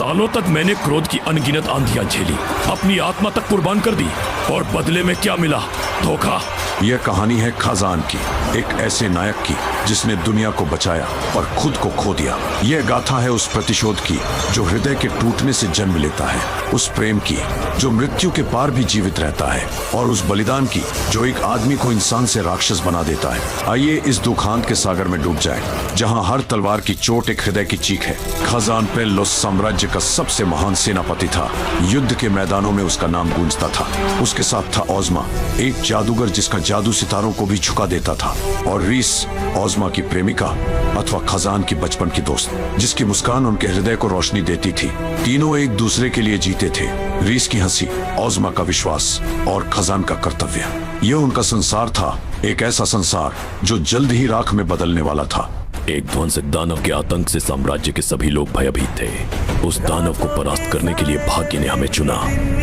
सालों तक मैंने क्रोध की अनगिनत आंधियां झेली, अपनी आत्मा तक कुर्बान कर दी, और बदले में क्या मिला? धोखा। यह कहानी है खजान की, एक ऐसे नायक की जिसने दुनिया को बचाया और खुद को खो दिया। यह गाथा है उस प्रतिशोध की जो हृदय के टूटने से जन्म लेता है, उस प्रेम की जो मृत्यु के पार भी जीवित रहता है, और उस बलिदान की जो एक आदमी को इंसान से राक्षस बना देता है। आइए इस दुखांत के सागर में डूब जाए, जहां हर तलवार की चोट एक हृदय की चीख है। खजान पेल्लोस साम्राज्य का सबसे महान सेनापति था। युद्ध के मैदानों में उसका नाम गूंजता था। उसके साथ था ओज़मा, एक जादूगर जिसका जादू सितारों को भी झुका देता था, और रीस, ओज़मा की प्रेमिका अथवा खजान की बचपन की दोस्त, जिसकी मुस्कान उनके हृदय को रोशनी देती थी। तीनों एक दूसरे के लिए जीते थे। रीस की हंसी, ओज़मा का विश्वास और खजान का कर्तव्य। यह उनका संसार था, एक ऐसा संसार जो जल्द ही राख में बदलने वाला था। एक ध्वंसक दानव के आतंक से साम्राज्य के सभी लोग भयभीत थे। उस दानव को परास्त करने के लिए भाग्य ने हमें चुना,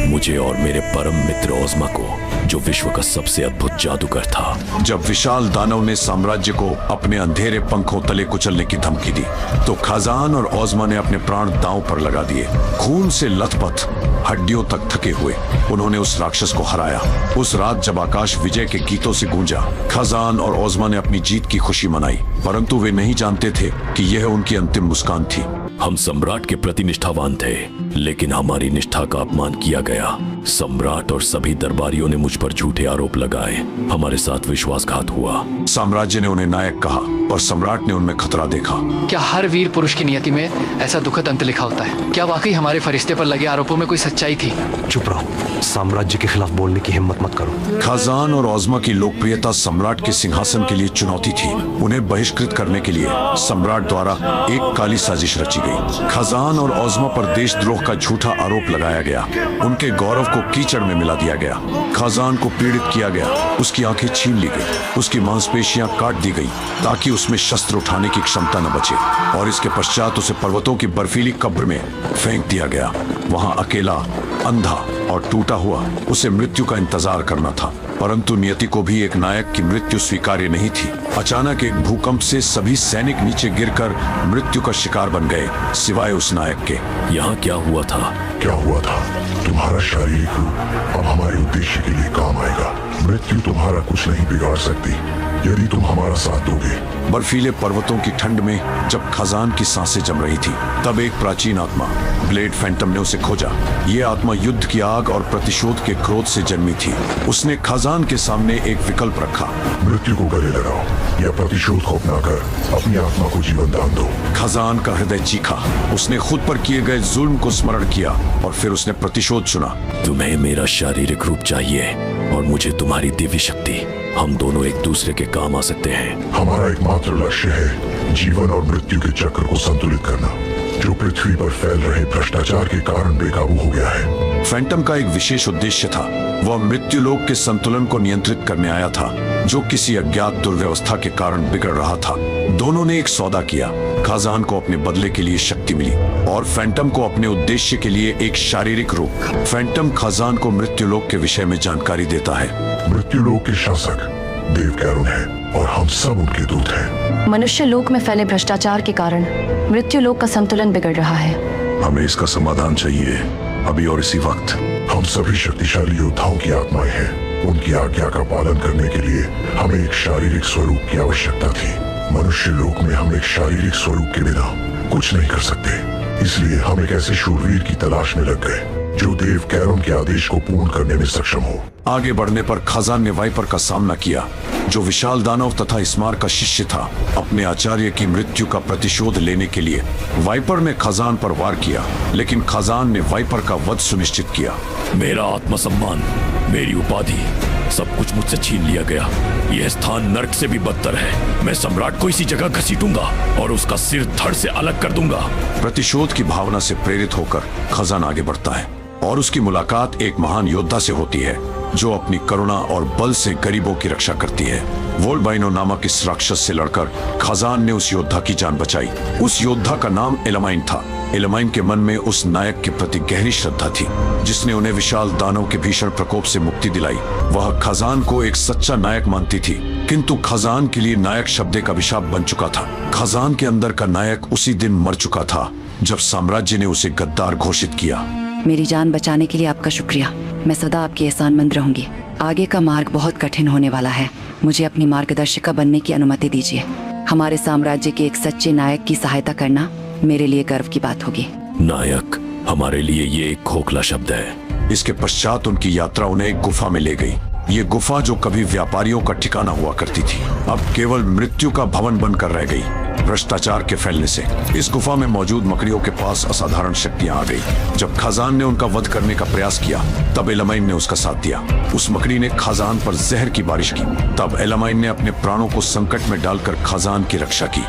मुझे और मेरे परम मित्र ओज़मा को, जो विश्व का सबसे अद्भुत जादूगर था। जब विशाल दानव ने साम्राज्य को अपने अंधेरे पंखों तले कुचलने की धमकी दी, तो खजान और ओज़मा ने अपने प्राण दांव पर लगा दिए। खून से लथपथ, हड्डियों तक थके हुए उन्होंने उस राक्षस को हराया। उस रात जब आकाश विजय के गीतों से गूंजा, खजान और ओज़मा ने अपनी जीत की खुशी मनाई, परंतु वे नहीं जानते थे कि यह उनकी अंतिम मुस्कान थी। हम सम्राट के प्रति निष्ठावान थे, लेकिन हमारी निष्ठा का अपमान किया गया। सम्राट और सभी दरबारियों ने मुझ पर झूठे आरोप लगाए। हमारे साथ विश्वासघात हुआ। साम्राज्य ने उन्हें नायक कहा और सम्राट ने उनमें खतरा देखा। क्या हर वीर पुरुष की नियति में ऐसा दुखद अंत लिखा होता है? क्या वाकई हमारे फरिश्ते पर लगे आरोपों में कोई सच्चाई थी? चुप रहो, साम्राज्य के खिलाफ बोलने की हिम्मत मत करो। खजान और ओज़मा की लोकप्रियता सम्राट के सिंहासन के लिए चुनौती थी। उन्हें बहिष्कृत करने के लिए सम्राट द्वारा एक काली साजिश रची गई। खजान और ओज़मा पर देशद्रोह का झूठा आरोप लगाया गया। उनके गौरव को कीचड़ में मिला दिया गया। खजान को पीड़ित किया गया, उसकी आंखें छीन ली गई, उसकी मांसपेशियां काट दी गई ताकि उसमें शस्त्र उठाने की क्षमता न बचे, और इसके पश्चात उसे पर्वतों की बर्फीली कब्र में फेंक दिया गया। वहां अकेला, अंधा और टूटा हुआ उसे मृत्यु का इंतजार करना था। परंतु नियति को भी एक नायक की मृत्यु स्वीकार्य नहीं थी। अचानक एक भूकंप से सभी सैनिक नीचे गिरकर मृत्यु का शिकार बन गए, सिवाय उस नायक के। यहाँ क्या हुआ था? क्या हुआ था? तुम्हारा शारीरिक रूप अब हमारे उद्देश्य के लिए काम आएगा। मृत्यु तुम्हारा कुछ नहीं बिगाड़ सकती यदि तुम हमारा साथ दोगे। बर्फीले पर्वतों की ठंड में जब खजान की सांसें जम रही थी, तब एक प्राचीन आत्मा ब्लेड फैंटम ने उसे खोजा। ये आत्मा युद्ध की आग और प्रतिशोध के क्रोध से जन्मी थी। उसने खजान के सामने एक विकल्प रखा। मृत्यु को गले लगाओ या प्रतिशोध को अपनाकर अपनी आत्मा को जीवन दान दो। खजान का हृदय चीखा। उसने खुद पर किए गए जुल्म को स्मरण किया और फिर उसने प्रतिशोध चुना। तुम्हें मेरा शारीरिक रूप चाहिए और मुझे तुम्हारी दिव्य शक्ति। हम दोनों एक दूसरे के काम आ सकते हैं। हमारा एकमात्र लक्ष्य है जीवन और मृत्यु के चक्र को संतुलित करना, जो पृथ्वी पर फैल रहे भ्रष्टाचार के कारण बेकाबू हो गया है। फैंटम का एक विशेष उद्देश्य था। वह मृत्यु लोक के संतुलन को नियंत्रित करने आया था, जो किसी अज्ञात दुर्व्यवस्था के कारण बिगड़ रहा था। दोनों ने एक सौदा किया। खजान को अपने बदले के लिए शक्ति मिली और फैंटम को अपने उद्देश्य के लिए एक शारीरिक रूप। फैंटम खजान को मृत्यु लोक के विषय में जानकारी देता है। मृत्यु लोक के शासक देव कैरोन है और हम सब उनके दूत हैं। मनुष्य लोक में फैले भ्रष्टाचार के कारण मृत्यु लोक का संतुलन बिगड़ रहा है। हमें इसका समाधान चाहिए, अभी और इसी वक्त। हम सभी शक्तिशाली योद्धाओं की आत्माएं हैं। उनकी आज्ञा का पालन करने के लिए हमें एक शारीरिक स्वरूप की आवश्यकता थी। मनुष्य लोक में हम एक शारीरिक स्वरूप के बिना कुछ नहीं कर सकते, इसलिए हम एक ऐसे शूरवीर की तलाश में लग गए जो देव कैरोन के आदेश को पूर्ण करने में सक्षम हो। आगे बढ़ने पर खजान ने वाइपर का सामना किया, जो विशाल दानव तथा स्मार का शिष्य था। अपने आचार्य की मृत्यु का प्रतिशोध लेने के लिए वाइपर ने खजान पर वार किया, लेकिन खजान ने वाइपर का वध सुनिश्चित किया। मेरा आत्मसम्मान, मेरी उपाधि, सब कुछ मुझसे छीन लिया गया। यह स्थान नर्क से भी बदतर है। मैं सम्राट को इसी जगह घसीटूंगा और उसका सिर धड़ से अलग कर दूंगा। प्रतिशोध की भावना से प्रेरित होकर खजान आगे बढ़ता है और उसकी मुलाकात एक महान योद्धा से होती है, जो अपनी करुणा और बल से गरीबों की रक्षा करती है। वोल्बाइनो नामक इस राक्षस से लड़कर खजान ने उस योद्धा की जान बचाई। उस योद्धा का नाम एलामाइन था। एलामाइन के मन में उस नायक के प्रति गहरी श्रद्धा थी, जिसने उन्हें विशाल दानव के भीषण प्रकोप से मुक्ति दिलाई। वह खजान को एक सच्चा नायक मानती थी, किंतु खजान के लिए नायक शब्द का अभिशाप बन चुका था। खजान के अंदर का नायक उसी दिन मर चुका था जब साम्राज्य ने उसे गद्दार घोषित किया। मेरी जान बचाने के लिए आपका शुक्रिया। मैं सदा आपकी एहसानमंद रहूंगी। आगे का मार्ग बहुत कठिन होने वाला है। मुझे अपनी मार्गदर्शिका बनने की अनुमति दीजिए। हमारे साम्राज्य के एक सच्चे नायक की सहायता करना मेरे लिए गर्व की बात होगी। नायक, हमारे लिए ये एक खोखला शब्द है। इसके पश्चात उनकी यात्रा उन्हें एक गुफा में ले गई। ये गुफा जो कभी व्यापारियों का ठिकाना हुआ करती थी, अब केवल मृत्यु का भवन बनकर रह गई। भ्रष्टाचार के फैलने से इस गुफा में मौजूद मकड़ियों के पास असाधारण शक्तियां आ गई। जब खाजान ने उनका वध करने का प्रयास किया, तब एलामाइन ने उसका साथ दिया। उस मकड़ी ने खाजान पर जहर की बारिश की। तब एलामाइन ने अपने प्राणों को संकट में डालकर खाजान की रक्षा की।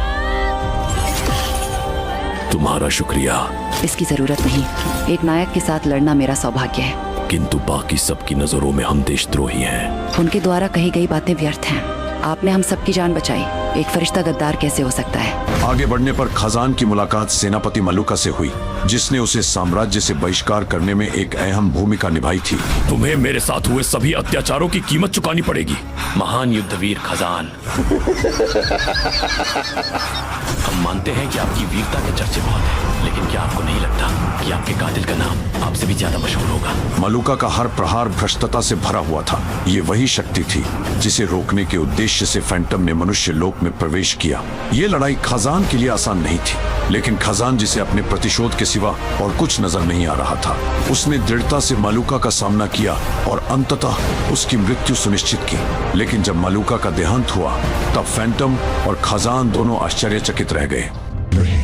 तुम्हारा शुक्रिया। इसकी जरूरत नहीं। एक नायक के साथ लड़ना मेरा सौभाग्य है। किंतु बाकी सबकी नजरों में हम देशद्रोही हैं। उनके द्वारा कही गई बातें व्यर्थ हैं। आपने हम सबकी जान बचाई। एक फरिश्ता गद्दार कैसे हो सकता है? आगे बढ़ने पर खाजान की मुलाकात सेनापति मलूका से हुई, जिसने उसे साम्राज्य से बहिष्कार करने में एक अहम भूमिका निभाई थी। तुम्हें मेरे साथ हुए सभी अत्याचारों की कीमत चुकानी पड़ेगी, महान युद्धवीर खाजान। हम मानते हैं कि आपकी वीरता के चर्चे बहुत हैं, लेकिन क्या आपको नहीं लगता कि आपके कातिल का नाम आपसे भी ज्यादा मशहूर होगा? मलूका का हर प्रहार भ्रष्टता से भरा हुआ था। ये वही शक्ति थी जिसे रोकने के उद्देश्य से फैंटम ने मनुष्य लोक में प्रवेश किया। ये लड़ाई खाजान के लिए आसान नहीं थी, लेकिन खाजान जिसे अपने प्रतिशोध के सिवा और कुछ नजर नहीं आ रहा था, उसने दृढ़ता से मलूका का सामना किया और अंततः उसकी मृत्यु सुनिश्चित की। लेकिन जब मलूका का देहांत हुआ, तब फैंटम और खाजान दोनों आश्चर्यचकित रह गए। नहीं,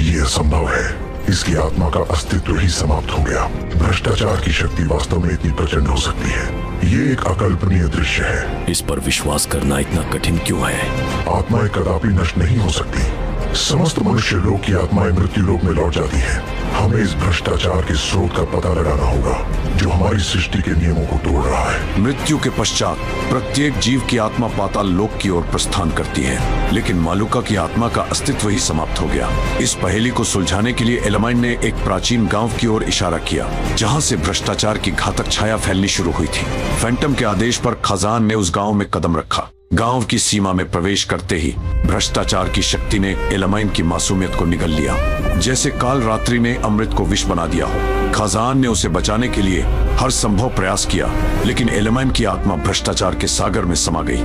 ये असंभव है। इसकी आत्मा का अस्तित्व ही समाप्त हो गया। भ्रष्टाचार की शक्ति वास्तव में इतनी प्रचंड हो सकती है। ये एक अकल्पनीय दृश्य है। इस पर विश्वास करना इतना कठिन क्यों है? आत्माएं कदापि नष्ट नहीं हो सकती। समस्त मनुष्य लोक की आत्माएं मृत्यु लोक में लौट जाती हैं। हमें इस भ्रष्टाचार के स्रोत का पता लगाना होगा, जो हमारी सृष्टि के नियमों को तोड़ रहा है। मृत्यु के पश्चात प्रत्येक जीव की आत्मा पाताल लोक की ओर प्रस्थान करती है, लेकिन मलूका की आत्मा का अस्तित्व ही समाप्त हो गया। इस पहेली को सुलझाने के लिए एलामाइन ने एक प्राचीन गांव की ओर इशारा किया, जहां से भ्रष्टाचार की घातक छाया फैलनी शुरू हुई थी। फैंटम के आदेश पर खाजान ने उस गांव में कदम रखा। गांव की सीमा में प्रवेश करते ही भ्रष्टाचार की शक्ति ने एलामाइन की मासूमियत को निगल लिया, जैसे काल रात्रि ने अमृत को विष बना दिया हो। खाजान ने उसे बचाने के लिए हर संभव प्रयास किया, लेकिन एलामाइन की आत्मा भ्रष्टाचार के सागर में समा गई।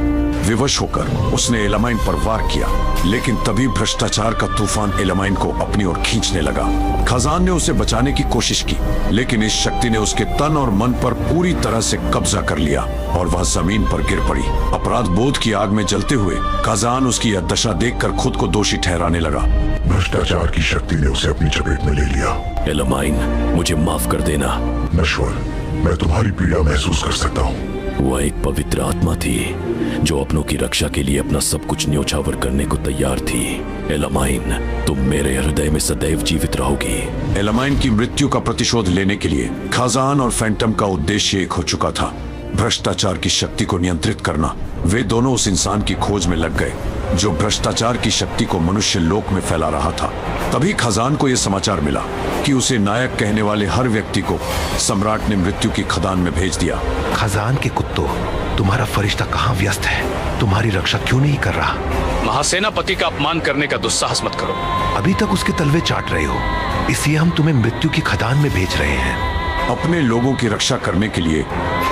विवश होकर उसने एलामाइन पर वार किया, लेकिन तभी भ्रष्टाचार का तूफान एलामाइन को अपनी ओर खींचने लगा। खाजान ने उसे बचाने की कोशिश की, लेकिन इस शक्ति ने उसके तन और मन पर पूरी तरह से कब्जा कर लिया और वह जमीन पर गिर पड़ी। अपराध बोध की आग में जलते हुए खाजान उसकी यह दशा देखकर खुद को दोषी ठहराने लगा। भ्रष्टाचार की शक्ति ने उसे अपनी चपेट में ले लिया। एलामाइन, मुझे माफ कर देना। नश्वर, मैं तुम्हारी पीड़ा महसूस कर सकता हूँ। वह एक पवित्र आत्मा थी जो अपनों की रक्षा के लिए अपना सब कुछ न्योछावर करने को तैयार थी। एलामाइन, तुम मेरे हृदय में सदैव जीवित रहोगी। एलामाइन की मृत्यु का प्रतिशोध लेने के लिए खाजान और फैंटम का उद्देश्य एक हो चुका था, भ्रष्टाचार की शक्ति को नियंत्रित करना। वे दोनों उस इंसान की खोज में लग गए जो भ्रष्टाचार की शक्ति को मनुष्य लोक में फैला रहा था। तभी खाजान को यह समाचार मिला कि उसे नायक कहने वाले हर व्यक्ति को सम्राट ने मृत्यु की खदान में भेज दिया। खजान के कुत्तों, तुम्हारा फरिश्ता कहाँ व्यस्त है? तुम्हारी रक्षा क्यों नहीं कर रहा? महासेनापति का अपमान करने का दुस्साहस मत करो। अभी तक उसके तलवे चाट रहे हो, इसलिए हम तुम्हें मृत्यु की खदान में भेज रहे हैं। अपने लोगों की रक्षा करने के लिए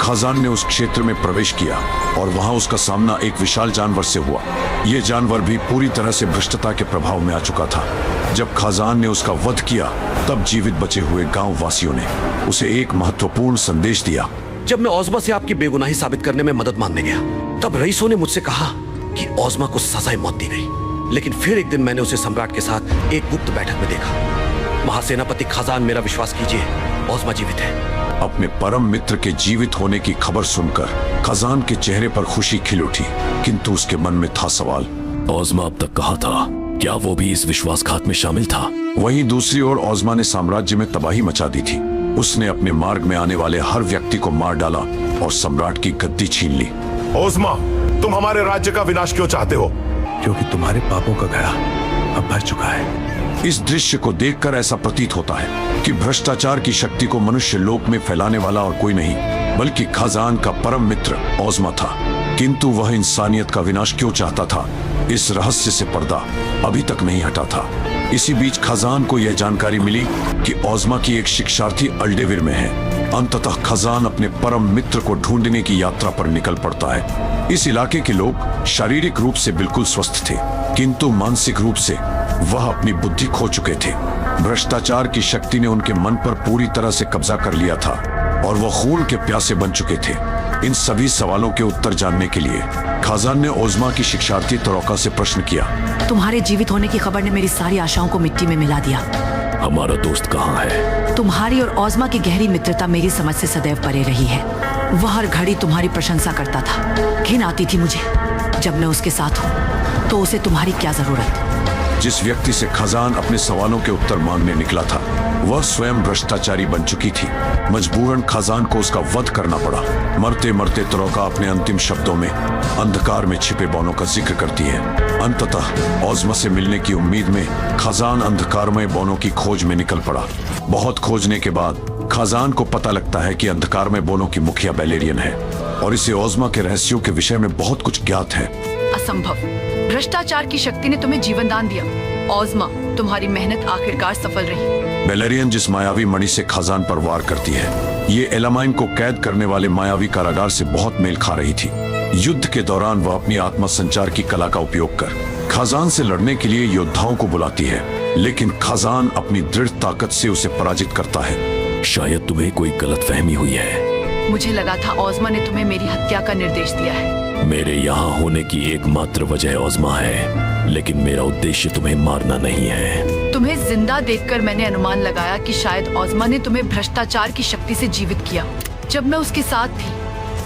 खाजान ने उस क्षेत्र में प्रवेश किया और वहां उसका सामना एक विशाल जानवर से हुआ। यह जानवर भी पूरी तरह से भ्रष्टता के प्रभाव में आ चुका था। जब खाजान ने उसका वध किया, तब जीवित बचे हुए गांव वासियों ने उसे एक महत्वपूर्ण संदेश दिया। जब मैं ओज़मा से आपकी बेगुनाही साबित करने में मदद मांगने गया, तब रईसों ने मुझसे कहा कि ओज़मा को सजाए मौत दी गई। लेकिन फिर एक दिन मैंने उसे सम्राट के साथ एक गुप्त बैठक में देखा। महासेनापति खाजान, मेरा विश्वास कीजिए, ओज़मा जीवित है। अपने परम मित्र के जीवित होने की खबर सुनकर खाजान के चेहरे पर खुशी खिल उठी, किंतु उसके मन में था सवाल। ओज़मा अब तक कहाँ था? क्या वो भी इस विश्वासघात में शामिल था? वहीं दूसरी ओर ओज़मा ने साम्राज्य में तबाही मचा दी थी। उसने अपने मार्ग में आने वाले हर व्यक्ति को मार डाला और सम्राट की गद्दी छीन ली। ओज़मा, तुम हमारे राज्य का विनाश क्यों चाहते हो? क्योंकि तुम्हारे पापों का घड़ा अब भर चुका है। इस दृश्य को देखकर ऐसा प्रतीत होता है कि भ्रष्टाचार की शक्ति को मनुष्य लोक में फैलाने वाला और कोई नहीं, बल्कि खाजान का परम मित्र ओज़मा था। किंतु वह इंसानियत का विनाश क्यों चाहता था, इस रहस्य से पर्दा अभी तक नहीं हटा था। इसी बीच खजान को यह जानकारी मिली कि ओज़मा की एक शिक्षार्थी अल्डेविर में है। अंततः खजान अपने परम मित्र को ढूंढने की यात्रा पर निकल पड़ता है। इस इलाके के लोग शारीरिक रूप से बिल्कुल स्वस्थ थे, किंतु मानसिक रूप से वह अपनी बुद्धि खो चुके थे। भ्रष्टाचार की शक्ति ने उनके मन पर पूरी तरह से कब्जा कर लिया था और वह खून के प्यासे बन चुके थे। इन सभी सवालों के उत्तर जानने के लिए खजान ने ओज़मा की शिक्षार्थी तरोका से प्रश्न किया। तुम्हारे जीवित होने की खबर ने मेरी सारी आशाओं को मिट्टी में मिला दिया। हमारा दोस्त कहाँ है? तुम्हारी और ओज़मा की गहरी मित्रता मेरी समझ से सदैव परे रही है। वह हर घड़ी तुम्हारी प्रशंसा करता था। घिन आती थी मुझे जब मैं उसके साथ हूँ, तो उसे तुम्हारी क्या जरूरत। जिस व्यक्ति से खजान अपने सवालों के उत्तर मांगने निकला था वह स्वयं भ्रष्टाचारी बन चुकी थी। मजबूरन खजान को उसका वध करना पड़ा। मरते मरते तरोका अपने अंतिम शब्दों में अंधकार में छिपे बौनों का जिक्र करती है। अंततः ओज़मा से मिलने की उम्मीद में खजान अंधकारमय बौनों की खोज में निकल पड़ा। बहुत खोजने के बाद खजान को पता लगता है कि अंधकारमय बौनों की मुखिया बेलेरियन है और इसे ओज़मा के रहस्यों के विषय में बहुत कुछ ज्ञात है। असंभव। भ्रष्टाचार की शक्ति ने तुम्हें जीवन दान दिया। ओज़मा, तुम्हारी मेहनत आखिरकार सफल रही। बेलेरियन जिस मायावी मणि से खजान पर वार करती है, ये एलामाइन को कैद करने वाले मायावी कारागार से बहुत मेल खा रही थी। युद्ध के दौरान वह अपनी आत्मा संचार की कला का उपयोग कर खजान से लड़ने के लिए योद्धाओं को बुलाती है, लेकिन खजान अपनी दृढ़ ताकत से उसे पराजित करता है। शायद तुम्हें कोई गलतफहमी हुई है। मुझे लगा था ओज़मा ने तुम्हें मेरी हत्या का निर्देश दिया है। मेरे यहाँ होने की एकमात्र वजह ओज़मा है, लेकिन मेरा उद्देश्य तुम्हें मारना नहीं है। तुम्हें जिंदा देखकर मैंने अनुमान लगाया कि शायद ओज़मा ने तुम्हें भ्रष्टाचार की शक्ति से जीवित किया। जब मैं उसके साथ थी,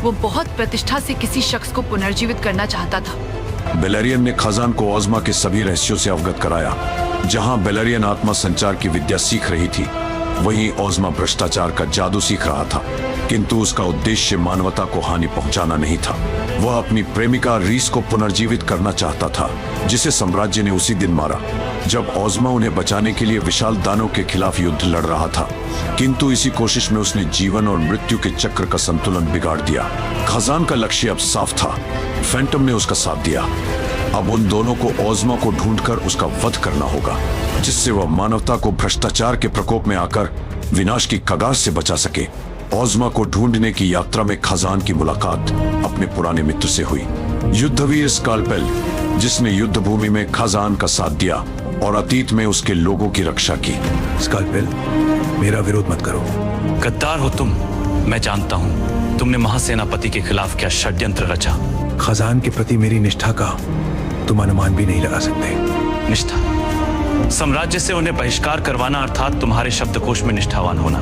वो बहुत प्रतिष्ठा से किसी शख्स को पुनर्जीवित करना चाहता था। बेलेरियन ने खजान को ओज़मा के सभी रहस्यों से अवगत कराया। जहाँ बेलेरियन आत्मा संचार की विद्या सीख रही थी, वहीं ओज़मा भ्रष्टाचार का जादू सीख रहा था, किंतु उसका उद्देश्य मानवता को हानि पहुंचाना नहीं था। वह अपनी प्रेमिका रीस को पुनर्जीवित करना चाहता था, जिसे साम्राज्य ने उसी दिन मारा जब ओज़मा उन्हें बचाने के लिए विशाल दानव के खिलाफ युद्ध लड़ रहा था। किंतु इसी कोशिश में उसने जीवन और मृत्यु के चक्र का संतुलन बिगाड़ दिया। खजान का लक्ष्य अब साफ था। फैंटम ने उसका साथ दिया। अब उन दोनों को ओज़मा को ढूंढकर उसका वध करना होगा, जिससे वह मानवता को भ्रष्टाचार के प्रकोप में आकर विनाश की कगार से बचा सके। ओज़मा को ढूंढने की यात्रा में खजान की मुलाकात अपने पुराने मित्र से हुई, युद्धवीर स्कालपेल, जिसने युद्ध भूमि में खजान का साथ दिया और अतीत में उसके लोगों की रक्षा की। स्कालपेल, मेरा विरोध मत करो। गद्दार हो तुम, मैं जानता हूँ। तुमने महासेनापति के खिलाफ क्या षड्यंत्र रचा। खजान के प्रति मेरी निष्ठा का तुम अनुमान भी नहीं लगा सकते। निष्ठा? साम्राज्य से उन्हें बहिष्कार करवाना अर्थात तुम्हारे शब्दकोश में निष्ठावान होना।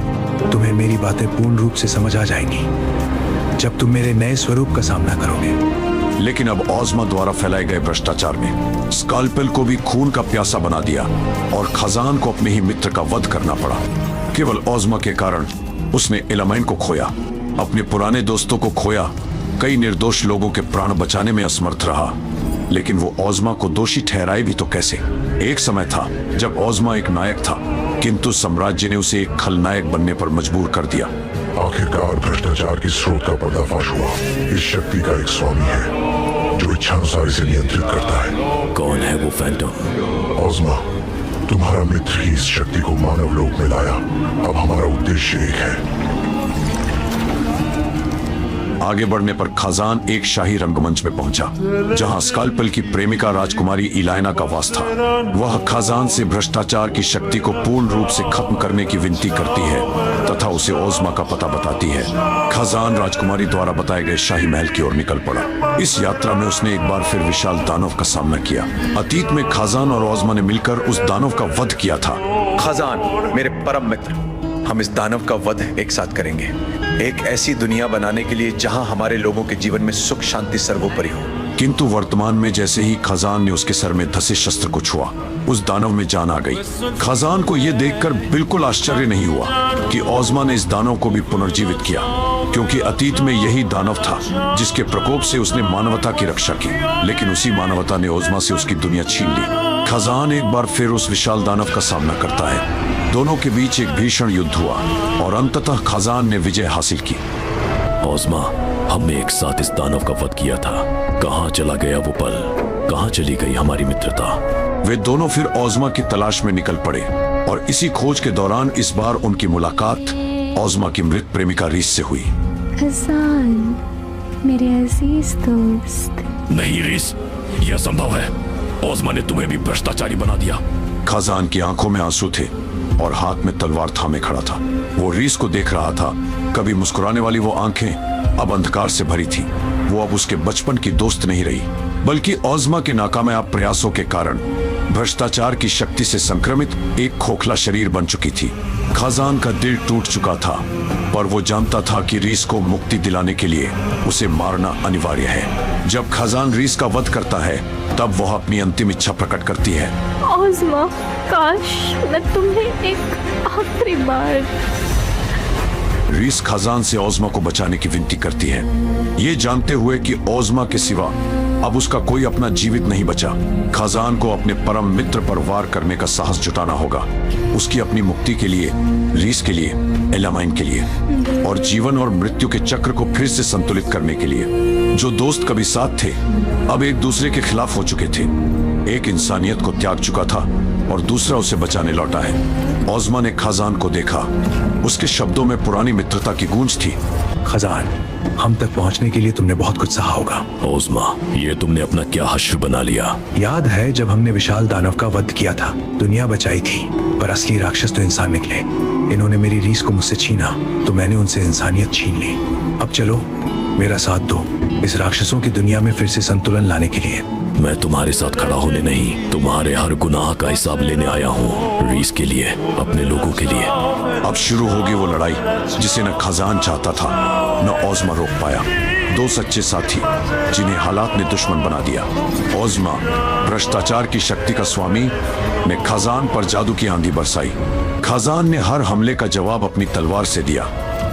तुम्हें मेरी बातें पूर्ण रूप से समझ आ जाएंगी जब तुम मेरे नए स्वरूप का सामना करोगे। लेकिन अब ओज़मा द्वारा फैलाए गए भ्रष्टाचार ने स्कालपेल को भी खून का प्यासा बना दिया और खजान को अपने ही मित्र का वध करना पड़ा। केवल ओज़मा के कारण उसने एलामाइन को खोया, अपने पुराने दोस्तों को खोया, कई निर्दोष लोगों के प्राण बचाने में असमर्थ रहा। लेकिन वो ओज़मा को दोषी ठहराए भी तो कैसे? एक समय था जब ओज़मा एक नायक था, किंतु साम्राज्य ने उसे एक खलनायक बनने पर मजबूर कर दिया। आखिरकार भ्रष्टाचार की स्रोत का पर्दाफाश हुआ। इस शक्ति का एक स्वामी है जो इच्छानुसार इसे नियंत्रित करता है। कौन है वो फैंटम? ओज़मा, तुम्हारा मित्र ही इस शक्ति को मानव लोक में लाया। अब हमारा उद्देश्य एक है। आगे बढ़ने पर खजान एक शाही रंगमंच में पहुंचा, जहां स्कालपेल की प्रेमिका राजकुमारी इलायना का वास था। वह खजान से भ्रष्टाचार की शक्ति को पूर्ण रूप से खत्म करने की विनती करती है तथा उसे ओज़मा का पता बताती है। खजान राजकुमारी द्वारा बताए गए शाही महल की ओर निकल पड़ा। इस यात्रा में उसने एक बार फिर विशाल दानव का सामना किया। अतीत में खजान और ओज़मा ने मिलकर उस दानव का वध किया था। खजान, मेरे परम मित्र, हम इस दानव का वध एक साथ करेंगे, एक ऐसी दुनिया बनाने के लिए जहां हमारे लोगों के जीवन में सुख शांति सर्वोपरि हो। किंतु वर्तमान में जैसे ही खजान ने उसके सर में धसे शस्त्र को छुआ, उस दानव में जान आ गई। खजान को यह देखकर बिल्कुल आश्चर्य नहीं हुआ कि ओज़मा ने इस दानव को भी पुनर्जीवित किया, क्योंकि अतीत में यही दानव था जिसके प्रकोप से उसने मानवता की रक्षा की। लेकिन उसी मानवता ने ओज़मा से उसकी दुनिया छीन ली। खजान एक बार फिर उस विशाल दानव का सामना करता है। दोनों के बीच एक भीषण युद्ध हुआ और अंततः खजान ने विजय हासिल की। ओज़मा, हमने एक साथ इस दानव का वध किया था। कहाँ चला गया वो पल? कहाँ चली गई हमारी मित्रता? वे दोनों फिर ओज़मा की तलाश में निकल पड़े और इसी खोज के दौरान इस बार उनकी मुलाकात ओज़मा की मृत प्रेमिका रीस से हुई। खजान, मेरे अजीज दोस्त। नहीं रीस, यह संभव है। ओज़मा ने तुम्हें भी भ्रष्टाचारी बना दिया। खजान की आंखों में आंसू थे और हाथ में तलवार थामे खड़ा था। वो रीस को देख रहा था। कभी मुस्कुराने वाली वो आंखें अब अंधकार से भरी थी। वो अब उसके बचपन की दोस्त नहीं रही, बल्कि ओज़मा के नाकामयाब प्रयासों के कारण भ्रष्टाचार की शक्ति से संक्रमित एक खोखला शरीर बन चुकी थी। खजान का दिल टूट चुका था, पर वो जानता था कि रीस को मुक्ति दिलाने के लिए उसे मारना अनिवार्य है। जब खजान रीस का वध करता है, तब वह अपनी अंतिम इच्छा प्रकट करती है। ओज़मा, काश मैं तुम्हें एक आखिरी बार। रीस खजान से ओज़मा को बचाने की विनती करती है, ये जानते हुए कि ओज़मा के सिवा अब उसका कोई अपना जीवित नहीं बचा। खजान को अपने परम मित्र पर वार करने का साहस जुटाना होगा, उसकी अपनी मुक्ति के लिए, रीस के लिए, एलामाइन के लिए, और जीवन और मृत्यु के चक्र को फिर से संतुलित करने के लिए। जो दोस्त कभी साथ थे, अब एक दूसरे के खिलाफ हो चुके थे। एक इंसानियत को त्याग चुका था और दूसरा उसे बचाने लौटा है। ओज़मा ने खजान को देखा। उसके शब्दों में पुरानी मित्रता की गूंज थी। खजान, हम तक पहुंचने के लिए तुमने बहुत कुछ सहा होगा। ओज़मा, ये तुमने अपना क्या हश्र बना लिया। याद है जब हमने विशाल दानव का वध किया था? दुनिया बचाई थी, पर असली राक्षस तो इंसान निकले। इन्होंने मेरी रीस को मुझसे छीना, तो मैंने उनसे इंसानियत छीन ली। अब चलो, मेरा साथ दो इस राक्षसों की दुनिया में फिर से संतुलन लाने के लिए। मैं तुम्हारे साथ खड़ा होने नहीं, तुम्हारे हर गुनाह का हिसाब लेने आया हूँ। रीस के लिए, अपने लोगों के लिए। अब शुरू होगी वो लड़ाई जिसे न खजान चाहता था, न ओज़मा रोक पाया। दो सच्चे साथी जिन्हें हालात ने दुश्मन बना दिया। ओज़मा, भ्रष्टाचार की शक्ति का स्वामी, ने खजान पर जादू की आंधी बरसाई। खजान ने हर हमले का जवाब अपनी तलवार से दिया।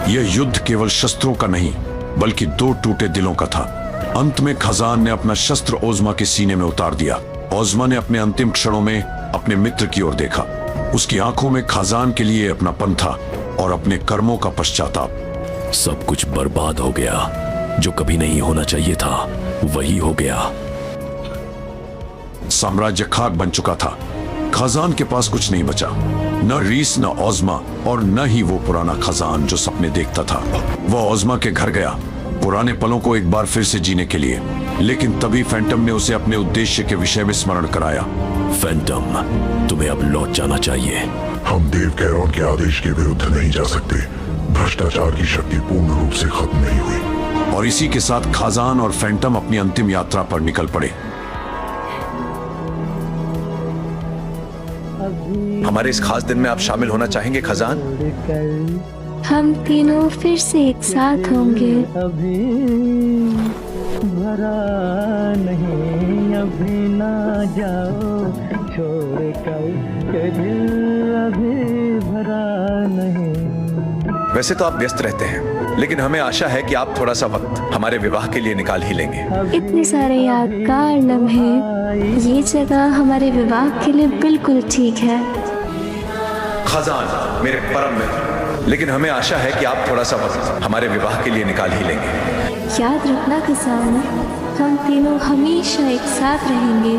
यह युद्ध केवल शस्त्रों का नहीं, बल्कि दो टूटे दिलों का था। अंत में खजान ने अपना शस्त्र ओज़मा के सीने में उतार दिया। ओज़मा ने अपने अंतिम क्षणों में अपने मित्र की ओर देखा। उसकी आंखों में खजान के लिए अपनापन था और अपने कर्मों का पश्चाताप। सब कुछ बर्बाद हो गया। जो कभी नहीं होना चाहिए था, वही हो गया। साम्राज्य खाक बन चुका था। खजान के पास कुछ नहीं बचा, न रीस, न ओज़मा, और न ही वो पुराना खजान जो सपने देखता था। वह ओज़मा के घर गया, पुराने पलों को एक बार फिर से जीने के लिए। लेकिन तभी फैंटम ने उसे अपने उद्देश्य के विषय में स्मरण कराया। फैंटम, तुम्हें अब लौट जाना चाहिए। हम देव कैरोन के आदेश के विरुद्ध नहीं जा सकते। भ्रष्टाचार की शक्ति पूर्ण रूप से खत्म नहीं हुई। और इसी के साथ खजान और फैंटम अपनी अंतिम यात्रा पर निकल पड़े। हमारे इस खास दिन में आप शामिल होना चाहेंगे खजान? हम तीनों फिर से एक साथ होंगे। अभी भरा नहीं, अभी ना जाओ छोड़ कर, के दिल अभी भरा नहीं। वैसे तो आप व्यस्त रहते हैं, लेकिन हमें आशा है कि आप थोड़ा सा वक्त हमारे विवाह के लिए निकाल ही लेंगे। इतने सारे यादगार लम्हे, ये जगह हमारे विवाह के लिए बिल्कुल ठीक है। खजान, मेरे परम मित्र, लेकिन हमें आशा है कि आप थोड़ा सा वक्त हमारे विवाह के लिए निकाल ही लेंगे। याद रखना खजान, हम तीनों हमेशा एक साथ रहेंगे।